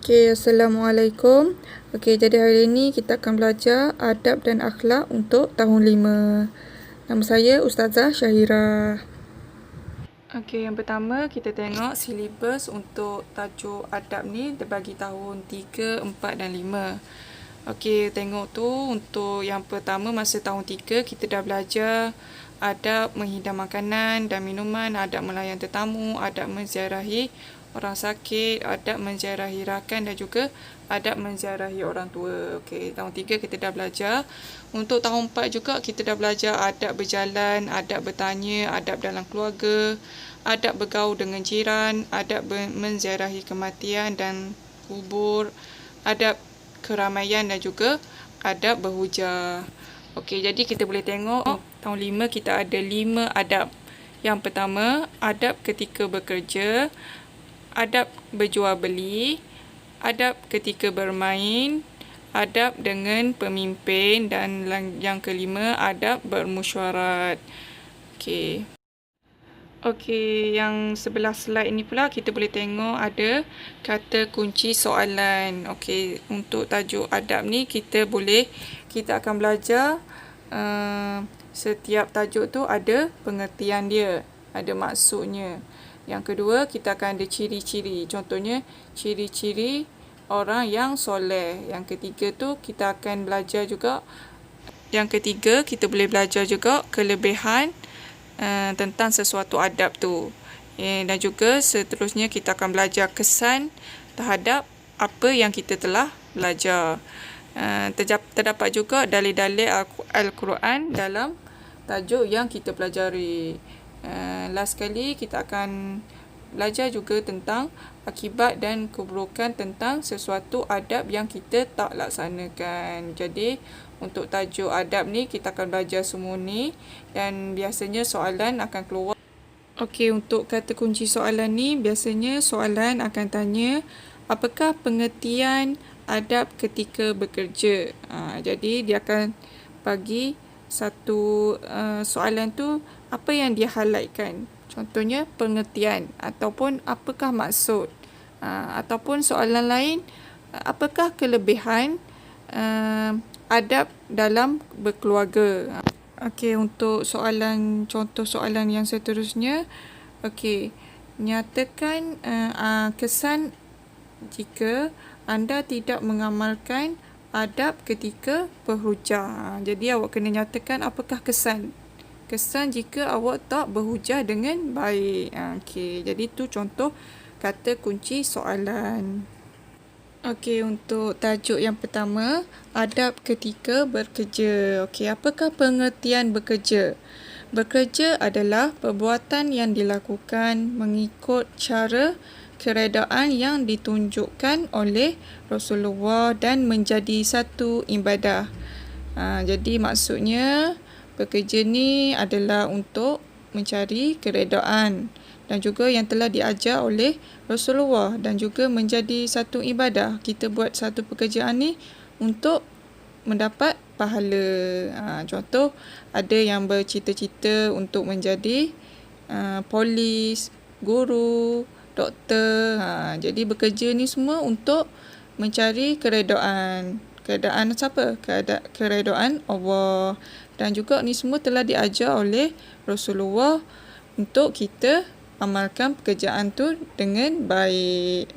Assalamualaikum. Jadi hari ini kita akan belajar adab dan akhlak untuk tahun 5. Nama saya Ustazah Syahira. Yang pertama kita tengok silibus untuk tajuk adab ni terbagi tahun 3, 4 dan 5. Tengok tu untuk yang pertama masa tahun 3 kita dah belajar adab menghidang makanan dan minuman, adab melayan tetamu, adab menziarahi orang sakit, adab menziarahi rakan dan juga adab menziarahi orang tua. Tahun 3 kita dah belajar. Untuk tahun 4 juga kita dah belajar adab berjalan, adab bertanya, adab dalam keluarga, adab bergaul dengan jiran, adab menziarahi kematian dan kubur, adab keramaian dan juga adab berhujah. Jadi kita boleh tengok tahun 5 kita ada 5 adab. Yang pertama, adab ketika bekerja, adab berjual beli, adab ketika bermain, adab dengan pemimpin dan yang kelima adab bermesyuarat. Yang sebelah slide ini pula kita boleh tengok ada kata kunci soalan. Untuk tajuk adab ni kita akan belajar setiap tajuk tu ada pengertian dia, ada maksudnya. Yang kedua, kita akan ada ciri-ciri. Contohnya, ciri-ciri orang yang soleh. Yang ketiga tu, kita akan belajar juga. Yang ketiga, kita boleh belajar juga kelebihan tentang sesuatu adab tu. Dan juga seterusnya, kita akan belajar kesan terhadap apa yang kita telah belajar. Terdapat juga dalil-dalil Al-Quran dalam tajuk yang kita pelajari. Last sekali kita akan belajar juga tentang akibat dan keburukan tentang sesuatu adab yang kita tak laksanakan. Jadi untuk tajuk adab ni kita akan belajar semua ni dan biasanya soalan akan keluar. Untuk kata kunci soalan ni biasanya soalan akan tanya apakah pengertian adab ketika bekerja. Jadi dia akan bagi satu soalan tu apa yang dia highlightkan. Contohnya pengertian ataupun apakah maksud. Ataupun soalan lain, apakah kelebihan adab dalam berkeluarga. Untuk contoh soalan yang seterusnya. Nyatakan kesan jika anda tidak mengamalkan adab ketika berhujah. Jadi awak kena nyatakan apakah kesan jika awak tak berhujah dengan baik. Jadi tu contoh kata kunci soalan. Untuk tajuk yang pertama, adab ketika bekerja. Apakah pengertian bekerja? Bekerja adalah perbuatan yang dilakukan mengikut cara keredaan yang ditunjukkan oleh Rasulullah dan menjadi satu ibadah. Jadi maksudnya bekerja ni adalah untuk mencari keredaan dan juga yang telah diajar oleh Rasulullah dan juga menjadi satu ibadah. Kita buat satu pekerjaan ni untuk mendapat pahala. Contoh, ada yang bercita-cita untuk menjadi polis, guru, doktor. Jadi bekerja ni semua untuk mencari keredaan. Keredaan siapa? Keredaan Allah. Dan juga ni semua telah diajar oleh Rasulullah untuk kita amalkan pekerjaan tu dengan baik.